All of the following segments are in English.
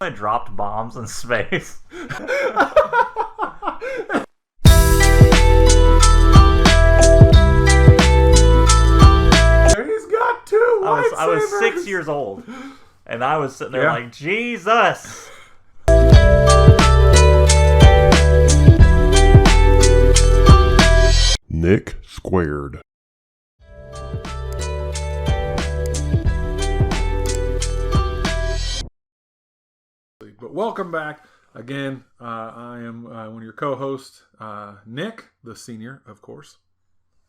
I dropped bombs in space. He's got two lightsabers. I was 6 years old, and I was sitting there like, Jesus. Nick Squared. But welcome back again. I am one of your co-hosts, Nick, the senior, of course.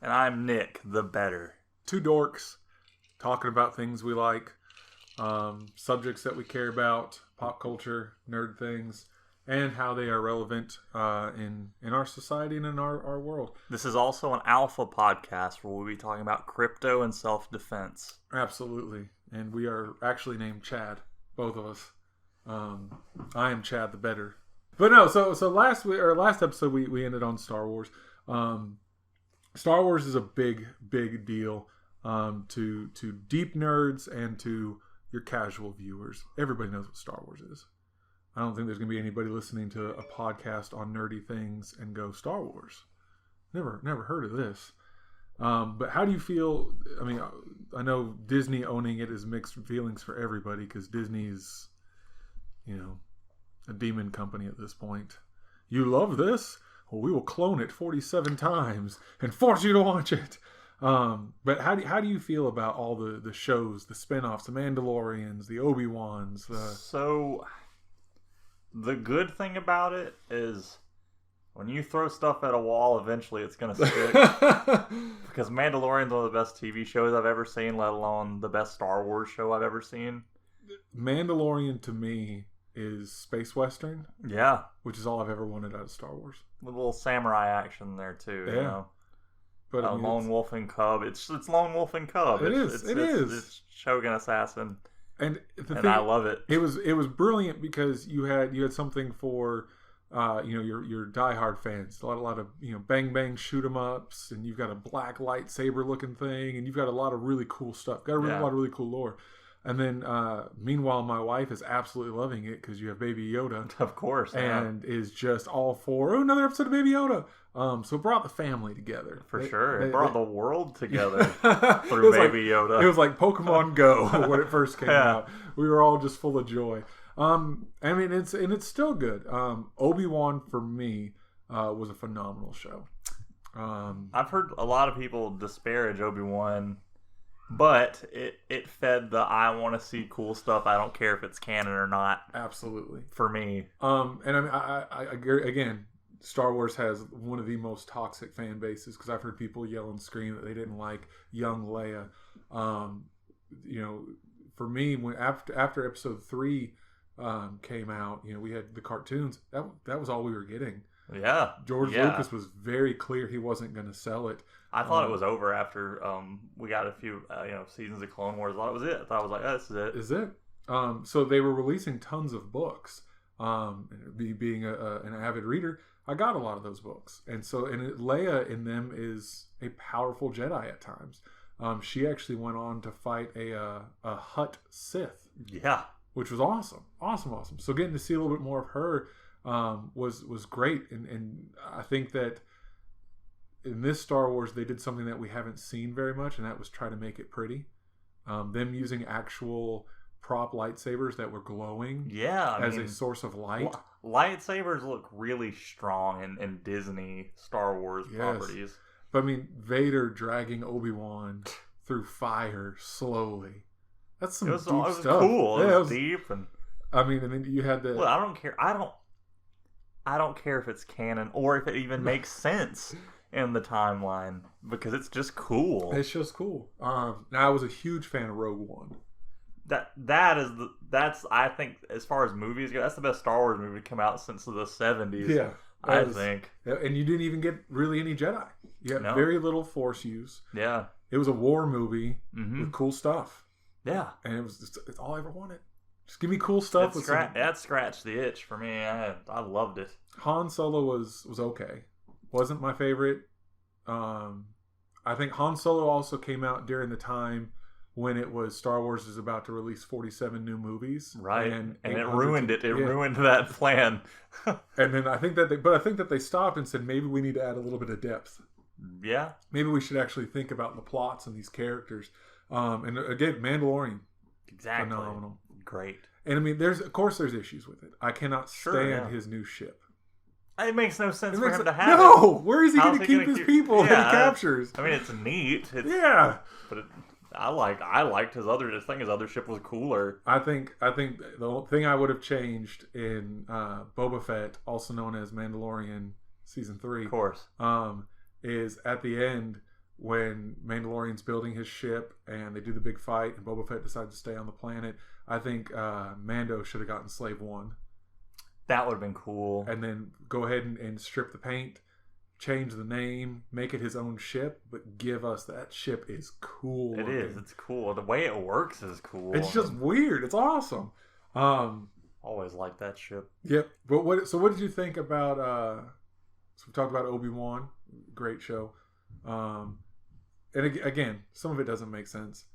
And I'm Nick, the better. Two dorks talking about things we like, subjects that we care about, pop culture, nerd things, and how they are relevant in our society and in our world. This is also an alpha podcast where we'll be talking about crypto and self-defense. Absolutely. And we are actually named Chad, both of us. I am Chad the better. But no, so last episode we ended on Star Wars. Star Wars is a big deal to deep nerds and to your casual viewers. Everybody knows what Star Wars is. I don't think there's going to be anybody listening to a podcast on nerdy things and go, Star Wars. Never heard of this. But how do you feel? I mean, I know Disney owning it is mixed feelings for everybody because Disney's, a demon company at this point. You love this? Well, we will clone it 47 times and force you to watch it. But how do you feel about all the shows, the spinoffs, the Mandalorians, the Obi-Wans? So, the good thing about it is when you throw stuff at a wall, eventually it's going to stick. Because Mandalorian's one of the best TV shows I've ever seen, let alone the best Star Wars show I've ever seen. Mandalorian, to me, is space western. Yeah. Which is all I've ever wanted out of Star Wars. With a little samurai action there, too. Yeah. You know? But Lone Wolf and Cub. It's Lone Wolf and Cub. It is. It's Shogun Assassin. And I love it. It was brilliant because you had something for your diehard fans. A lot of bang bang shoot 'em ups, and you've got a black lightsaber looking thing, and you've got a lot of really cool stuff. Got a lot of really cool lore. And then, meanwhile, my wife is absolutely loving it because you have Baby Yoda, of course, and is just all for another episode of Baby Yoda. So it brought the family together for sure. It brought the world together through Baby Yoda. It was like Pokemon Go when it first came out. We were all just full of joy. I mean, it's still good. Obi-Wan for me was a phenomenal show. I've heard a lot of people disparage Obi-Wan. But it fed the I want to see cool stuff. I don't care if it's canon or not. Absolutely. For me. And I mean, I again, Star Wars has one of the most toxic fan bases because I've heard people yell and scream that they didn't like young Leia. For me, when after Episode 3 came out, we had the cartoons. That was all we were getting. Yeah. George Lucas was very clear he wasn't going to sell it. I thought it was over after we got a few seasons of Clone Wars. I thought it was it. I thought I was like, oh, this is it. Is it? So they were releasing tons of books. Being an avid reader, I got a lot of those books. And Leia in them is a powerful Jedi at times. She actually went on to fight a Hutt Sith. Yeah. Which was awesome. Awesome. So getting to see a little bit more of her was great. And I think that in this Star Wars, they did something that we haven't seen very much, and that was try to make it pretty. Them using actual prop lightsabers that were glowing as a source of light. Lightsabers look really strong in Disney Star Wars properties. But I mean, Vader dragging Obi-Wan through fire slowly. That's some deep stuff. It was cool. It was deep. And then you had the... Well, I don't care. I don't care if it's canon or if it even makes sense in the timeline because it's just cool. It's just cool. Now I was a huge fan of Rogue One. That's I think as far as movies go, that's the best Star Wars movie to come out since the 70s. Yeah, I think. And you didn't even get really any Jedi. You had very little Force use. Yeah, it was a war movie with cool stuff. Yeah, and it's all I ever wanted. Just give me cool stuff. That scratched the itch for me. I loved it. Han Solo was okay. Wasn't my favorite. I think Han Solo also came out during the time when it was Star Wars is about to release 47 new movies, Right, and it 800 ruined it. It ruined that plan. And then I think that they stopped and said maybe we need to add a little bit of depth. Yeah, Maybe we should actually think about the plots and these characters. And again, Mandalorian, exactly. phenomenal, Great. and I mean, there's issues with it. I cannot stand his new ship. It makes no sense for him to have it. No, where is he How's going to he keep gonna his people that he captures? I mean, it's neat. Yeah, But I liked his other. I think his other ship was cooler. I think the thing I would have changed in Boba Fett, also known as Mandalorian season 3, Of course. is at the end when Mandalorian's building his ship and they do the big fight and Boba Fett decides to stay on the planet. I think Mando should have gotten Slave 1. That would have been cool. And then go ahead and strip the paint, change the name, make it his own ship, but give us that ship is cool. It is. It's cool. The way it works is cool. It's just weird. It's awesome. Always liked that ship. Yep. But what did you think about so we talked about Obi-Wan, great show. And again, some of it doesn't make sense.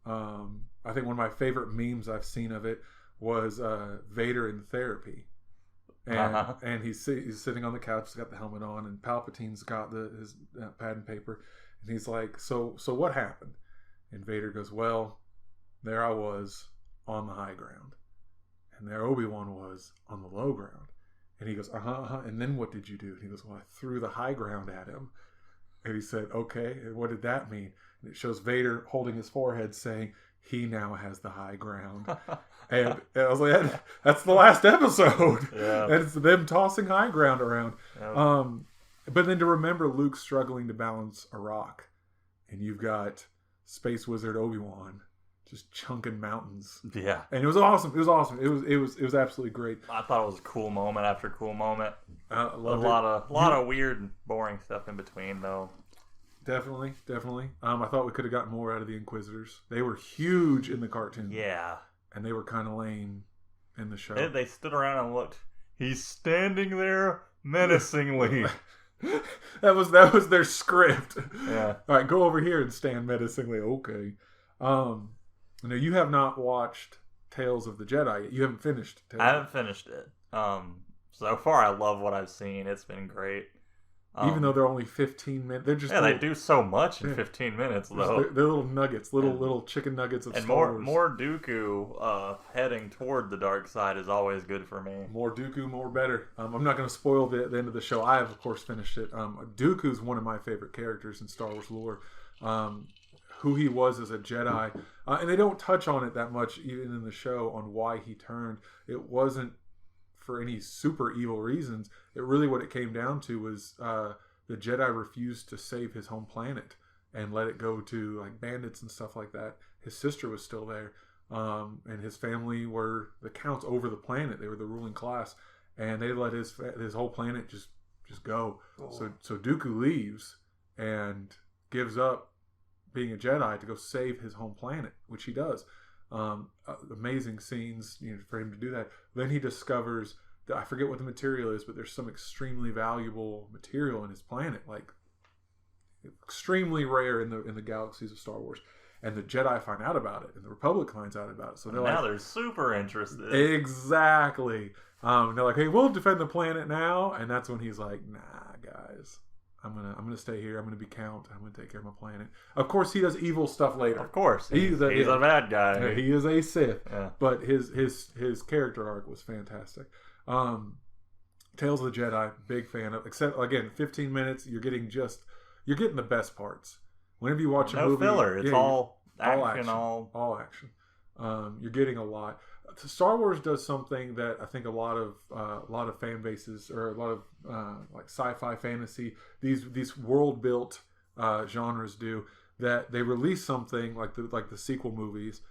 I think one of my favorite memes I've seen of it was Vader in therapy. And he's sitting on the couch, he's got the helmet on, and Palpatine's got his pad and paper, and he's like, so what happened? And Vader goes, well, there I was on the high ground, and there Obi-Wan was on the low ground. And he goes, and then what did you do? And he goes, well, I threw the high ground at him. And he said, okay, and what did that mean? And it shows Vader holding his forehead saying, he now has the high ground. And I was like, that's the last episode. Yeah. And it's them tossing high ground around. Yeah. But then to remember Luke struggling to balance a rock. And you've got Space Wizard Obi-Wan just chunking mountains. Yeah. And it was awesome. It was awesome. It was absolutely great. I thought it was a cool moment after cool moment. A A lot of weird and boring stuff in between, though. Definitely. I thought we could have gotten more out of the Inquisitors. They were huge in the cartoon. Yeah. And they were kind of lame in the show. They stood around and looked. He's standing there menacingly. that was their script. Yeah. All right, go over here and stand menacingly. Okay. No, you have not watched Tales of the Jedi yet. You haven't finished Tales. I haven't finished it. So far, I love what I've seen. It's been great. Even though they're only 15 minutes, they're just they do so much in 15 minutes though. They're little nuggets, little chicken nuggets of and Star Wars. more Dooku heading toward the dark side is always good for me. More Dooku, more better. I'm not going to spoil the end of the show. I have, of course, finished it. Dooku's one of my favorite characters in Star Wars lore. Who he was as a Jedi, and they don't touch on it that much even in the show on why he turned. It wasn't for any super evil reasons. It really what it came down to was the Jedi refused to save his home planet and let it go to like bandits and stuff like that. His sister was still there, and his family were the counts over the planet. They were the ruling class, and they let his whole planet just go. Oh. So Dooku leaves and gives up being a Jedi to go save his home planet, which he does. Amazing scenes, for him to do that. Then he discovers that I forget what the material is, but there's some extremely valuable material in his planet, like extremely rare in the galaxies of Star Wars. And the Jedi find out about it, and the Republic finds out about it. So they're super interested. Exactly. They're like, "Hey, we'll defend the planet now," and that's when he's like, "Nah, guys." I'm gonna stay here. I'm gonna be Count. I'm gonna take care of my planet. Of course, he does evil stuff later. Of course, he's a bad guy. Yeah, he is a Sith. Yeah. But his character arc was fantastic. Tales of the Jedi, big fan of. Except again, 15 minutes. You're getting the best parts. Whenever you watch a movie, no filler. It's all action. All action. You're getting a lot. Star Wars does something that I think a lot of fan bases or a lot of like sci-fi fantasy, these world built genres do, that they release something like the sequel movies,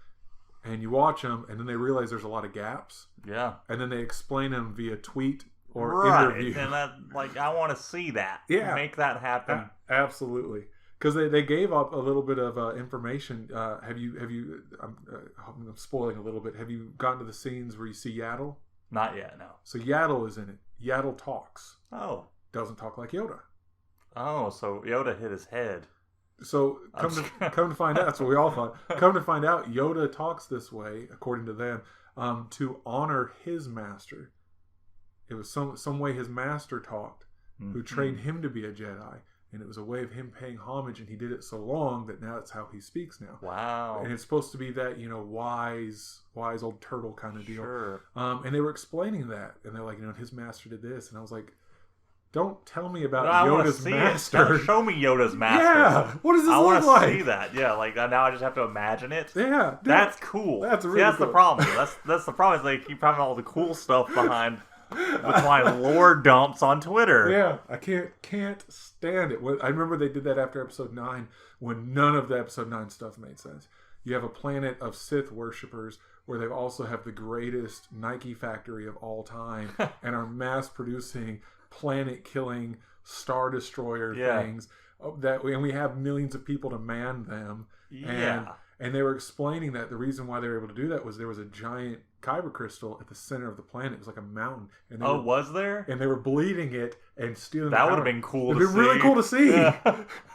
and you watch them, and then they realize there's a lot of gaps. Yeah. And then they explain them via tweet or interview. And that, I want to see that. Yeah. Make that happen. Absolutely. Because they gave up a little bit of information. Have you? I'm spoiling a little bit. Have you gotten to the scenes where you see Yaddle? Not yet, no. So Yaddle is in it. Yaddle talks. Oh. Doesn't talk like Yoda. Oh, so Yoda hit his head. So come to find out, that's what we all thought. Come to find out, Yoda talks this way, according to them, to honor his master. It was some way his master talked, who trained him to be a Jedi, and it was a way of him paying homage. And he did it so long that now it's how he speaks now. Wow! And it's supposed to be that wise old turtle kind of deal. Sure. And they were explaining that, and they're like, his master did this, and I was like, don't tell me about Yoda's master. Show me Yoda's master. Yeah. What does this look like? I want to see that. Yeah. Like now, I just have to imagine it. Yeah. That's cool. That's really cool. The problem. That's the problem. Is they keep having all the cool stuff behind with my lore dumps on Twitter. Yeah. I can't stand it. I remember they did that after episode 9 when none of the episode 9 stuff made sense. You have a planet of Sith worshippers where they also have the greatest Nike factory of all time and are mass producing planet-killing Star Destroyer things and we have millions of people to man them. And they were explaining that the reason why they were able to do that was there was a giant kyber crystal at the center of the planet. It was like a mountain. And was there? And they were bleeding it and stealing. That would have been cool. It'd be really cool to see. Yeah.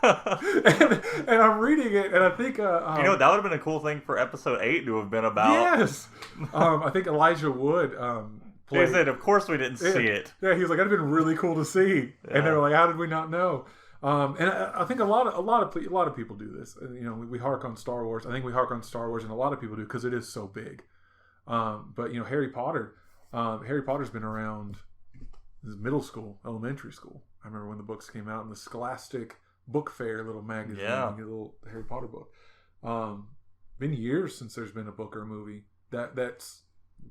and I'm reading it, and I think that would have been a cool thing for episode 8 to have been about. Yes, I think Elijah Wood. They said, "Of course we didn't see it." Yeah, he was like, "That'd have been really cool to see," and they were like, "How did we not know?" And I think a lot of people do this. We hark on Star Wars. I think we hark on Star Wars, and a lot of people do because it is so big. But Harry Potter's been around since middle school, elementary school. I remember when the books came out in the Scholastic Book Fair little magazine, a little Harry Potter book. Been years since there's been a book or a movie that's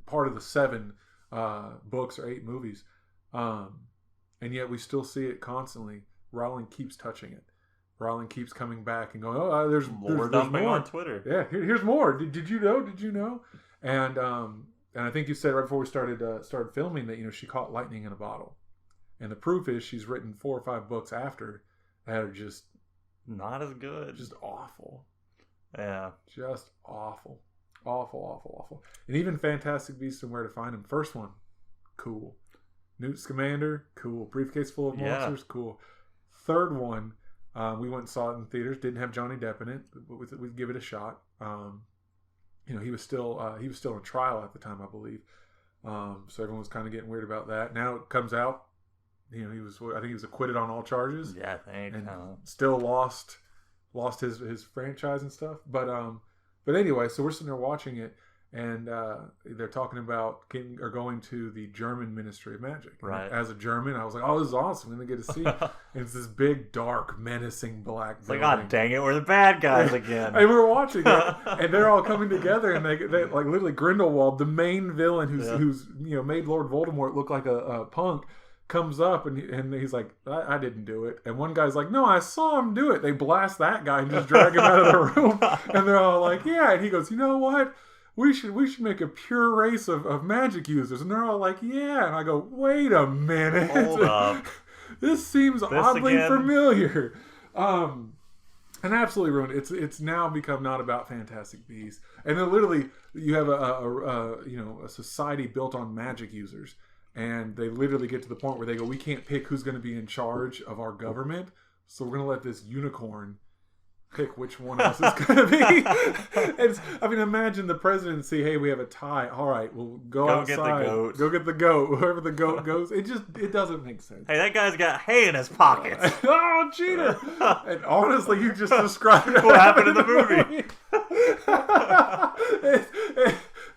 part of the 7 books or 8 movies, and yet we still see it constantly. Rowling keeps touching it. Rowling keeps coming back and going, there's more on Twitter. Yeah, here's more. Did you know? Did you know? And I think you said right before we started filming that she caught lightning in a bottle, and the proof is she's written 4 or 5 books after that are just not as good, just awful. Yeah, just awful. And even Fantastic Beasts and Where to Find Them. First one, cool. Newt Scamander, cool. Briefcase full of monsters, cool. Third one, we went and saw it in theaters. Didn't have Johnny Depp in it, but we'd give it a shot. He was still on trial at the time, I believe. So everyone was kind of getting weird about that. Now it comes out, I think he was acquitted on all charges. Yeah, thanks. And still lost his franchise and stuff. But anyway, so we're sitting there watching it, and they're talking about going to the German Ministry of Magic. Right. And as a German, I was like, "Oh, this is awesome! I'm gonna get to see." And it's this big, dark, menacing black. It's like, God dang it, we're the bad guys again. And we were watching it, and they're all coming together, and they like literally Grindelwald, the main villain, who's made Lord Voldemort look like a punk, comes up and he's like, I didn't do it. And one guy's like, no, I saw him do it. They blast that guy and just drag him out of the room. And they're all like, yeah. And he goes, you know what? We should make a pure race of magic users. And they're all like, yeah. And I go, wait a minute. Hold up. This seems oddly familiar. And absolutely ruined it. It's now become not about Fantastic Beasts. And then literally you have a society built on magic users. And they literally get to the point where they go, we can't pick who's going to be in charge of our government. So we're going to let this unicorn pick which one of us is going to be. Imagine the presidency, hey, we have a tie. All right, we'll go outside. Get the goat. Go get the goat. Whoever the goat goes. It doesn't make sense. Hey, that guy's got hay in his pockets. Oh, cheater. And honestly, you just described what happened in the movie.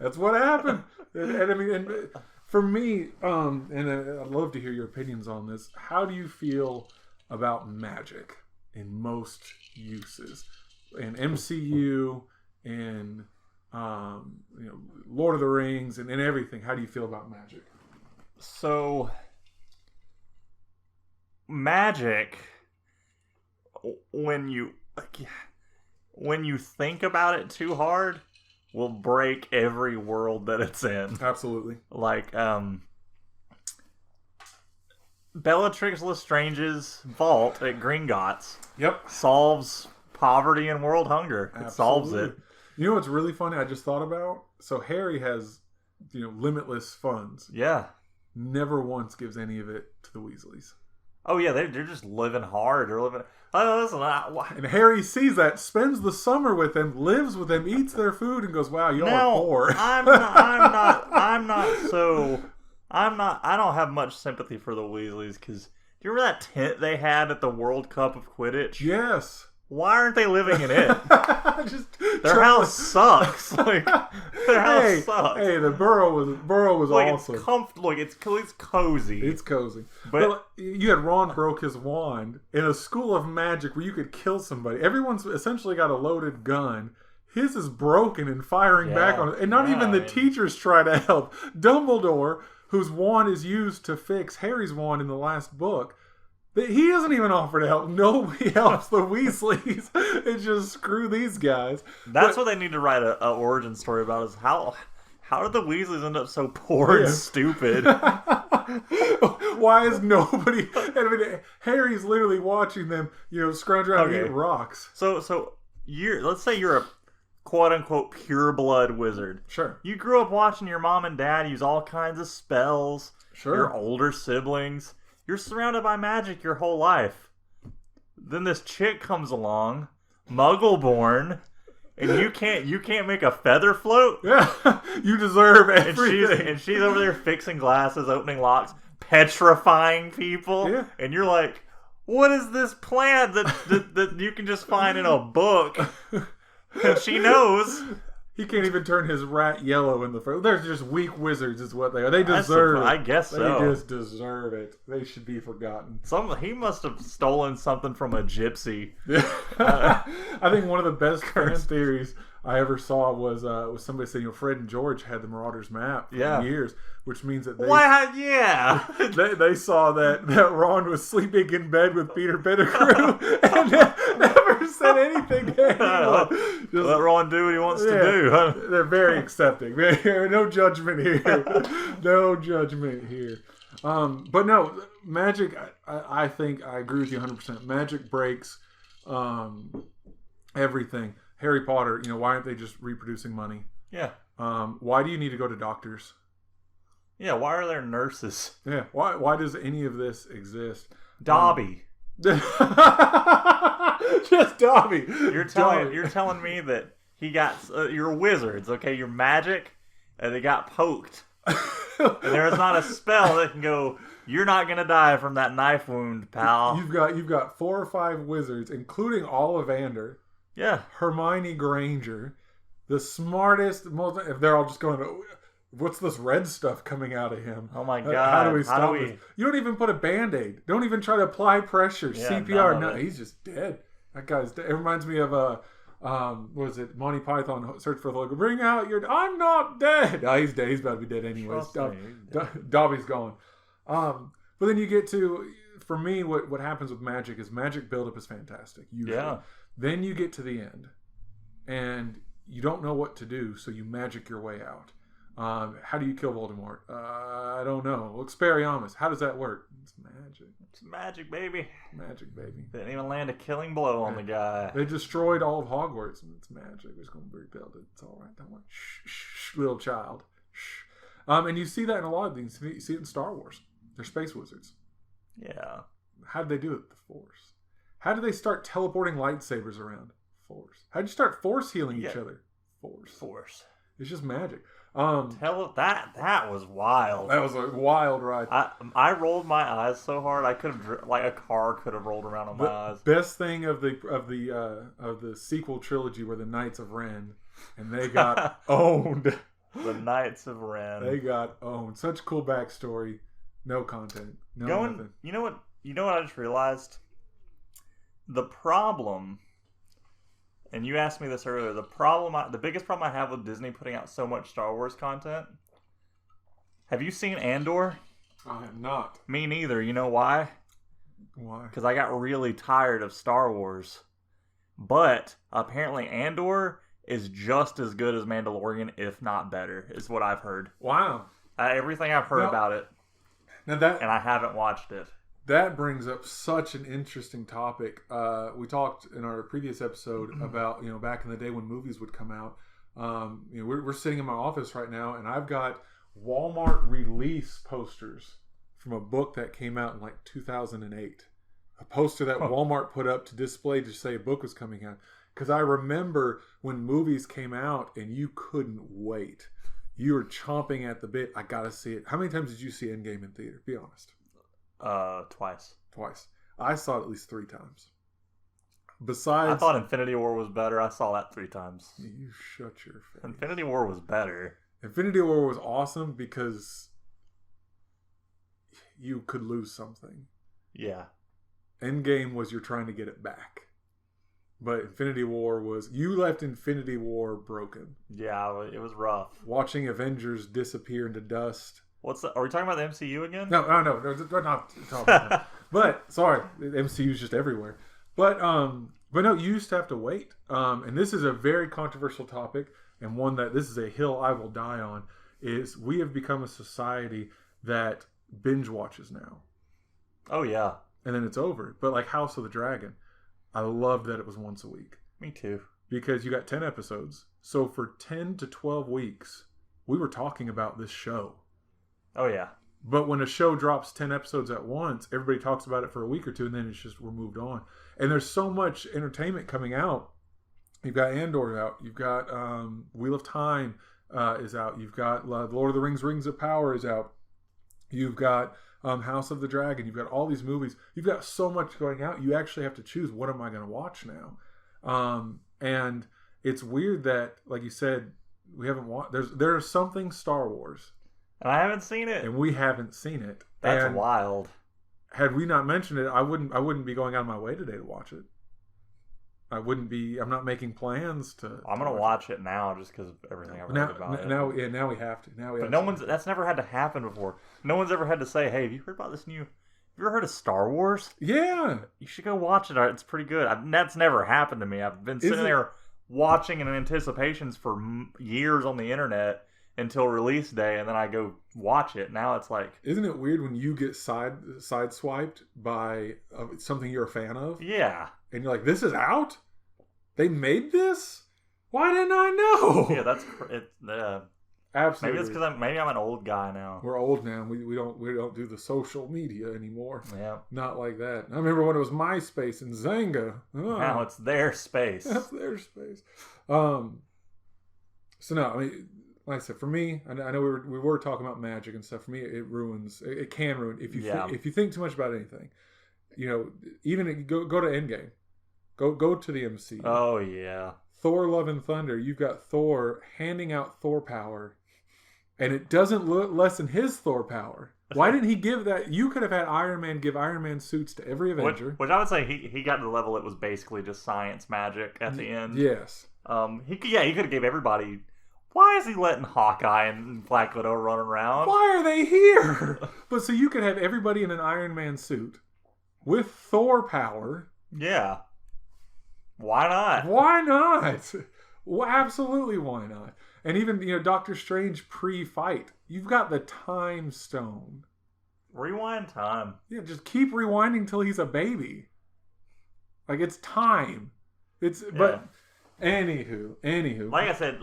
That's what happened. And for me, and I'd love to hear your opinions on this. How do you feel about magic in most uses, in MCU, in Lord of the Rings, and everything? How do you feel about magic? So, magic, when you think about it too hard, will break every world that it's in. Absolutely. Like, Bellatrix Lestrange's vault at Gringotts. Yep. Solves poverty and world hunger. It solves it. You know what's really funny? I just thought about. So Harry has, limitless funds. Yeah. Never once gives any of it to the Weasleys. Oh yeah, they're just living hard. They're living. Oh, listen, And Harry sees that, spends the summer with them, lives with them, eats their food, and goes, "Wow, y'all are poor." I don't have much sympathy for the Weasleys because do you remember that tent they had at the World Cup of Quidditch? Yes. Why aren't they living in it? Their house sucks. Like their house sucks. Hey, the burrow was like, awesome. It's comfortable. Like, it's cozy. It's cozy. But you had Ron broke his wand in a school of magic where you could kill somebody. Everyone's essentially got a loaded gun. His is broken and firing back on it. And not even the teachers try to help. Dumbledore, whose wand is used to fix Harry's wand in the last book, he doesn't even offer to help. Nobody helps the Weasleys. It's just screw these guys. That's what they need to write a origin story about is how did the Weasleys end up so poor and stupid? Why is nobody... I mean, Harry's literally watching them, scrounge around and eat rocks. So let's say you're a quote-unquote pure-blood wizard. Sure. You grew up watching your mom and dad use all kinds of spells. Sure. Your older siblings. You're surrounded by magic your whole life. Then this chick comes along, Muggle-born, and you can't make a feather float? Yeah, you deserve everything. And she's over there fixing glasses, opening locks, petrifying people. Yeah. And you're like, what is this plant that you can just find in a book? And she knows. He can't even turn his rat yellow in the first. They're just weak wizards, is what they are. They deserve it. I guess so. They just deserve it. They should be forgotten. He must have stolen something from a gypsy. I think one of the best fan theories I ever saw was somebody saying, Fred and George had the Marauders map for years, which means that they they saw that Ron was sleeping in bed with Peter Pettigrew and never said anything to anyone. Just let Ron do what he wants to do. Huh? They're very accepting. No judgment here. No judgment here. But no, magic, I think I agree with you 100%. Magic breaks everything. Harry Potter, why aren't they just reproducing money? Yeah. Why do you need to go to doctors? Yeah, why are there nurses? Yeah, why does any of this exist? Dobby. Just Dobby. You're telling me that he got you're wizards, okay? You're magic, and they got poked. And there's not a spell that can go, you're not gonna die from that knife wound, pal. You've got 4 or 5 wizards, including Ollivander. Yeah. Hermione Granger, the smartest, if they're all just going, what's this red stuff coming out of him? Oh my God. How do we stop this? You don't even put a Band-Aid. Don't even try to apply pressure. Yeah, CPR. No, he's just dead. That guy's dead. It reminds me of what was it? Monty Python, Search for the Logo. Bring out your... I'm not dead. Oh, he's dead. He's about to be dead anyways. Dobby's gone. But then you get to... For me, what happens with magic is magic buildup is fantastic. Usually. Yeah. Then you get to the end, and you don't know what to do, so you magic your way out. How do you kill Voldemort? I don't know. Expelliarmus. How does that work? It's magic. It's magic, baby. Magic, baby. Didn't even land a killing blow on the guy. They destroyed all of Hogwarts, and it's magic. It's going to be rebuilt. It's all right. Don't worry. Shh, little child. Shh. And you see that in a lot of things. You see it in Star Wars. They're space wizards. Yeah. How did they do it? The Force. How did they start teleporting lightsabers around? Force. How did you start force healing each other? Force. It's just magic. That was wild. That was a wild ride. I rolled my eyes so hard I could have like a car could have rolled around on my eyes. Best thing of the sequel trilogy were the Knights of Ren, and they got owned. The Knights of Ren. They got owned. Such cool backstory. No content. Nothing. You know what I just realized? The problem, and you asked me this earlier, the biggest problem I have with Disney putting out so much Star Wars content. Have you seen Andor? I have not. Me neither. You know why? Why? Because I got really tired of Star Wars. But apparently Andor is just as good as Mandalorian, if not better, is what I've heard. Wow. Everything I've heard about it. And I haven't watched it. That brings up such an interesting topic. We talked in our previous episode about, back in the day when movies would come out. We're sitting in my office right now, and I've got Walmart release posters from a book that came out in like 2008. A poster that Walmart put up to display to say a book was coming out. Because I remember when movies came out and you couldn't wait. You were chomping at the bit. I gotta see it. How many times did you see Endgame in theater? Be honest. Twice. I saw it at least 3 times. Besides, I thought Infinity War was better. I saw that 3 times. You shut your face. Infinity War was better. Infinity War was awesome because you could lose something. Yeah. Endgame was you're trying to get it back. But Infinity War was... You left Infinity War broken. Yeah, it was rough. Watching Avengers disappear into dust. Are we talking about the MCU again? No, we're not talking about that. But, sorry, the MCU is just everywhere. But no, you used to have to wait. And this is a very controversial topic, and one that this is a hill I will die on, is we have become a society that binge watches now. Oh, yeah. And then it's over. But like House of the Dragon, I loved that it was once a week. Me too. Because you got 10 episodes. So for 10 to 12 weeks, we were talking about this show. Oh, yeah. But when a show drops 10 episodes at once, everybody talks about it for a week or two, and then it's just, we're moved on. And there's so much entertainment coming out. You've got Andor out. You've got Wheel of Time is out. You've got Lord of the Rings, Rings of Power is out. You've got House of the Dragon. You've got all these movies. You've got so much going out. You actually have to choose, what am I going to watch now? And it's weird that, like you said, we haven't watched. There's something Star Wars. And I haven't seen it. And we haven't seen it. That's wild. Had we not mentioned it, I wouldn't be going out of my way today to watch it. I'm not making plans to. I'm going to watch it now just because of everything I've heard about it. Now we have to. But that's never had to happen before. No one's ever had to say, hey, have you heard about this new... Have you ever heard of Star Wars? Yeah. You should go watch it. It's pretty good. That's never happened to me. I've been sitting there watching in anticipations for years on the internet until release day, and then I go watch it. Now it's like... Isn't it weird when you get sideswiped by something you're a fan of? Yeah. And you're like, this is out? They made this? Why didn't I know? Yeah, that's... Absolutely. Maybe it's because I'm an old guy now. We're old now. We don't do the social media anymore. Yeah. Not like that. I remember when it was MySpace and Zanga. Oh, now it's their space. That's their space. So no, I mean, like I said, for me, I know we were talking about magic and stuff. For me, it ruins. It can ruin if you think too much about anything. You know, even go to Endgame. Go to the MCU. Oh yeah. Thor: Love and Thunder. You've got Thor handing out Thor power, and it doesn't lessen his Thor power. Why didn't he give that? You could have had Iron Man give Iron Man suits to every Avenger. Which I would say he got to the level it was basically just science magic at the end. Yes. He could have gave everybody. Why is he letting Hawkeye and Black Widow run around? Why are they here? But so you could have everybody in an Iron Man suit with Thor power. Yeah. Why not? Why not? Well, absolutely, why not? And even, Doctor Strange pre-fight. You've got the time stone. Rewind time. Yeah, just keep rewinding till he's a baby. Like, it's time. But anywho. Like I said,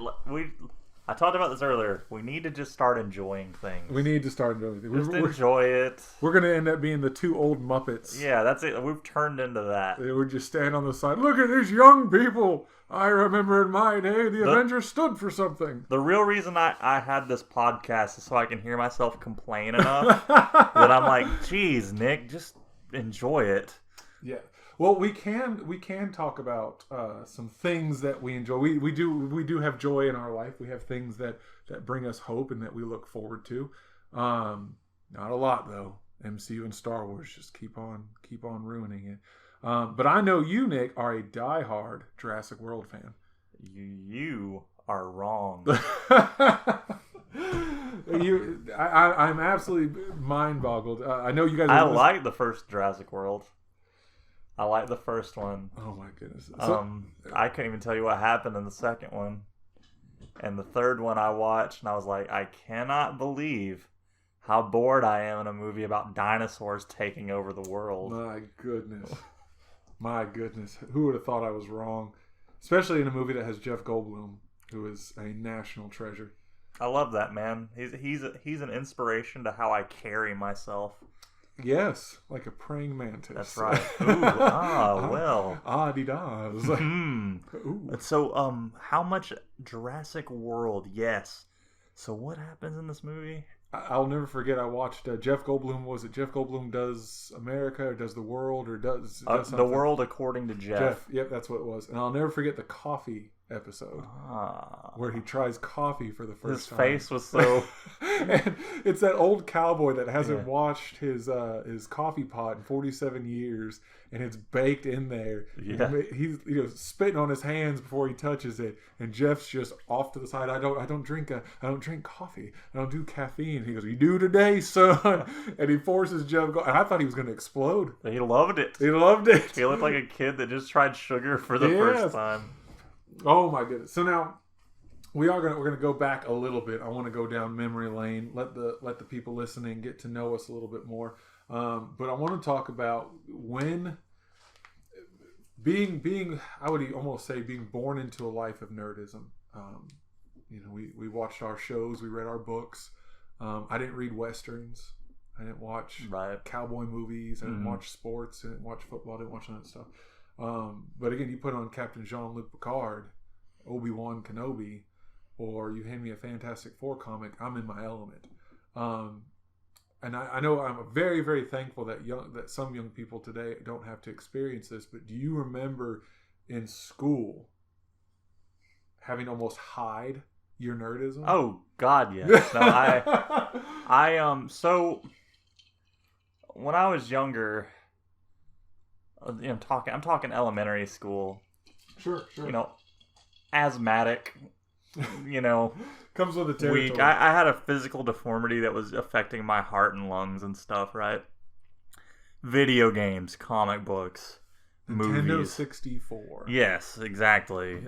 I talked about this earlier. We need to just start enjoying things. We need to start enjoying things. Just enjoy it. We're going to end up being the 2 old Muppets. Yeah, that's it. We've turned into that. We're just standing on the side. Look at these young people. I remember in my day, the Avengers stood for something. The real reason I had this podcast is so I can hear myself complain enough that I'm like, geez, Nick, just enjoy it. Yeah. Well, we can talk about some things that we enjoy. We do have joy in our life. We have things that bring us hope and that we look forward to. Not a lot though. MCU and Star Wars just keep on ruining it. But I know you, Nick, are a diehard Jurassic World fan. You are wrong. I'm absolutely mind boggled. I know you guys. I like the first Jurassic World. I like the first one. Oh my goodness! I couldn't even tell you what happened in the second one. And the third one I watched, and I was like, I cannot believe how bored I am in a movie about dinosaurs taking over the world. My goodness. Who would have thought I was wrong? Especially in a movie that has Jeff Goldblum, who is a national treasure. I love that, man. He's an inspiration to how I carry myself. Yes, like a praying mantis. That's right. Ooh, well. Adidas. Ooh. So, how much Jurassic World? Yes. So what happens in this movie? I'll never forget. I watched Jeff Goldblum. Was it Jeff Goldblum does America or does the world or does The World According to Jeff? Yep, that's what it was. And I'll never forget the coffee episode where he tries coffee for the first time. His face was so. And it's that old cowboy that hasn't washed his coffee pot in 47 years, and it's baked in there. Yeah, he's spitting on his hands before he touches it, and Jeff's just off to the side. I don't drink coffee. I don't do caffeine. He goes, "You do today, son." And he forces Jeff. And I thought he was going to explode. He loved it. He loved it. He looked like a kid that just tried sugar for the first time. Oh my goodness! So now we're gonna go back a little bit. I want to go down memory lane. Let the people listening get to know us a little bit more. But I want to talk about when being I would almost say being born into a life of nerdism. We watched our shows, we read our books. I didn't read westerns. I didn't watch cowboy movies. I didn't watch sports. I didn't watch football. I didn't watch none of that stuff. But again, you put on Captain Jean-Luc Picard, Obi-Wan Kenobi, or you hand me a Fantastic Four comic, I'm in my element. And I know I'm very, very thankful that some young people today don't have to experience this, but do you remember in school having to almost hide your nerdism? Oh, God, yes. No, so when I was younger, I'm talking elementary school. Sure. Asthmatic, comes with the territory. Weak. I had a physical deformity that was affecting my heart and lungs and stuff, right? Video games, comic books, Nintendo movies. 64. Yes, exactly.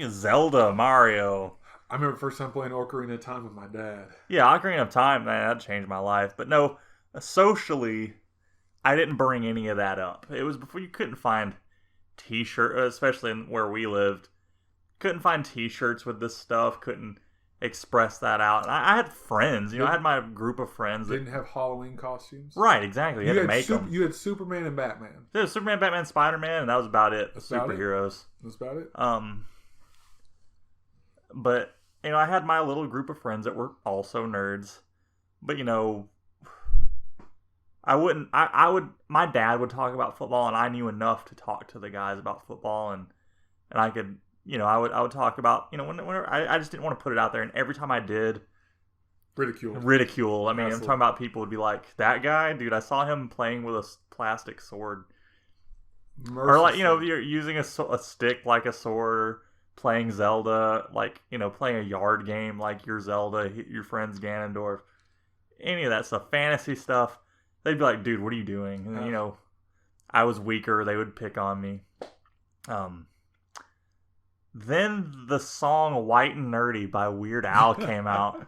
Zelda, Mario. I remember the first time playing Ocarina of Time with my dad. Yeah, Ocarina of Time, man, that changed my life. But no, socially, I didn't bring any of that up. It was before you couldn't find t-shirt, especially where we lived. Couldn't find t-shirts with this stuff. Couldn't express that out. And I had friends, I had my group of friends. Didn't have Halloween costumes. Right, exactly. You had to make them. You had Superman and Batman. There was Superman, Batman, Spider-Man, and that was about it. That's Superheroes. That's about it. But I had my little group of friends that were also nerds. But my dad would talk about football, and I knew enough to talk to the guys about football, and I could, I would talk about, whenever I just didn't want to put it out there, and every time I did, ridicule. I mean, absolutely. I'm talking about people would be like, that guy, dude, I saw him playing with a plastic sword. Mercifully. Or you're using a stick like a sword, or playing Zelda, playing a yard game like your Zelda, your friend's Ganondorf, any of that stuff, fantasy stuff. They'd be like, dude, what are you doing? And, I was weaker. They would pick on me. Then the song White and Nerdy by Weird Al came out.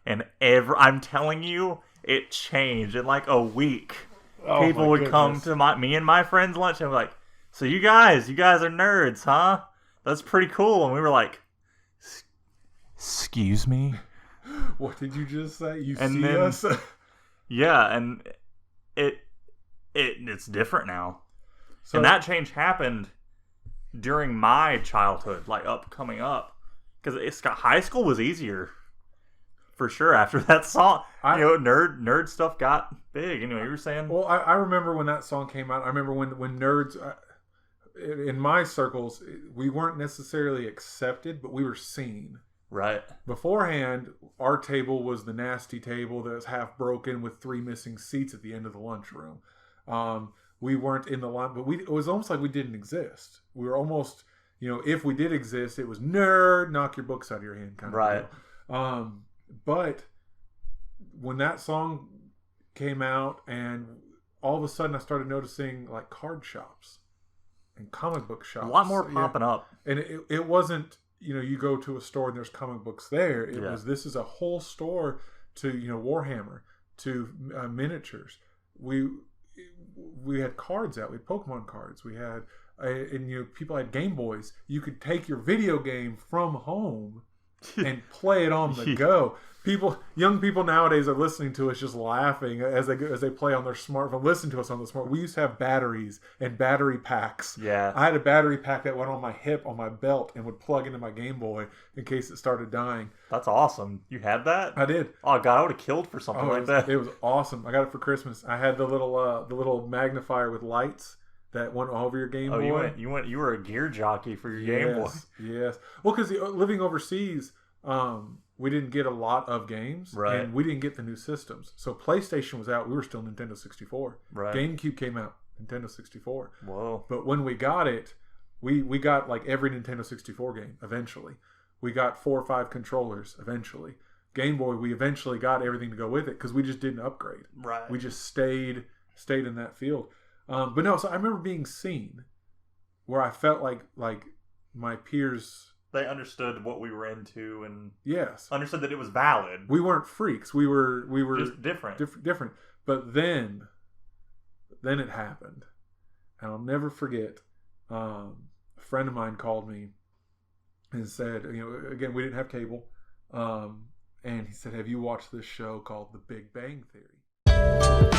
And I'm telling you, it changed in like a week. People would come to me and my friends' lunch and be like, so you guys are nerds, huh? That's pretty cool. And we were like, excuse me? What did you just say? You see us? Yeah, and it's different now. So, and that change happened during my childhood, coming up. Because high school was easier, for sure, after that song. Nerd stuff got big. Anyway, you were saying? Well, I remember when that song came out. I remember when nerds... in my circles, we weren't necessarily accepted, but we were seen. Right. Beforehand, our table was the nasty table that was half broken with 3 missing seats at the end of the lunchroom. We weren't in the line, but it was almost like we didn't exist. We were almost, if we did exist, it was nerd, knock your books out of your hand kind of deal. But when that song came out, and all of a sudden I started noticing card shops and comic book shops. A lot more popping up. And it wasn't, you go to a store and there's comic books there. This is a whole store to, Warhammer, to miniatures. We had cards out. We had Pokemon cards. We had, people had Game Boys. You could take your video game from home and play it on the go. Young people nowadays are listening to us just laughing as they play on their smartphone. Listen to us on the smart. We used to have batteries and battery packs. Yeah. I had a battery pack that went on my hip on my belt and would plug into my Game Boy in case it started dying. That's awesome. You had that? I did. Oh god, I would have killed for something like that. It was awesome. I got it for Christmas. I had the little magnifier with lights that went over your Game Boy. You were a gear jockey for your Game Boy. Yes. Well, because living overseas, we didn't get a lot of games, right? And we didn't get the new systems. So PlayStation was out. We were still Nintendo 64. Right. GameCube came out. Nintendo 64. Whoa. But when we got it, we got like every Nintendo 64 game eventually. We got 4 or 5 controllers eventually. Game Boy, we eventually got everything to go with it because we just didn't upgrade. Right. We just stayed in that field. But no, so I remember being seen where I felt like my peers... They understood what we were into and understood that it was valid. We weren't freaks. We were just different. Different. But then it happened. And I'll never forget. A friend of mine called me and said, again, we didn't have cable. And he said, "Have you watched this show called The Big Bang Theory?"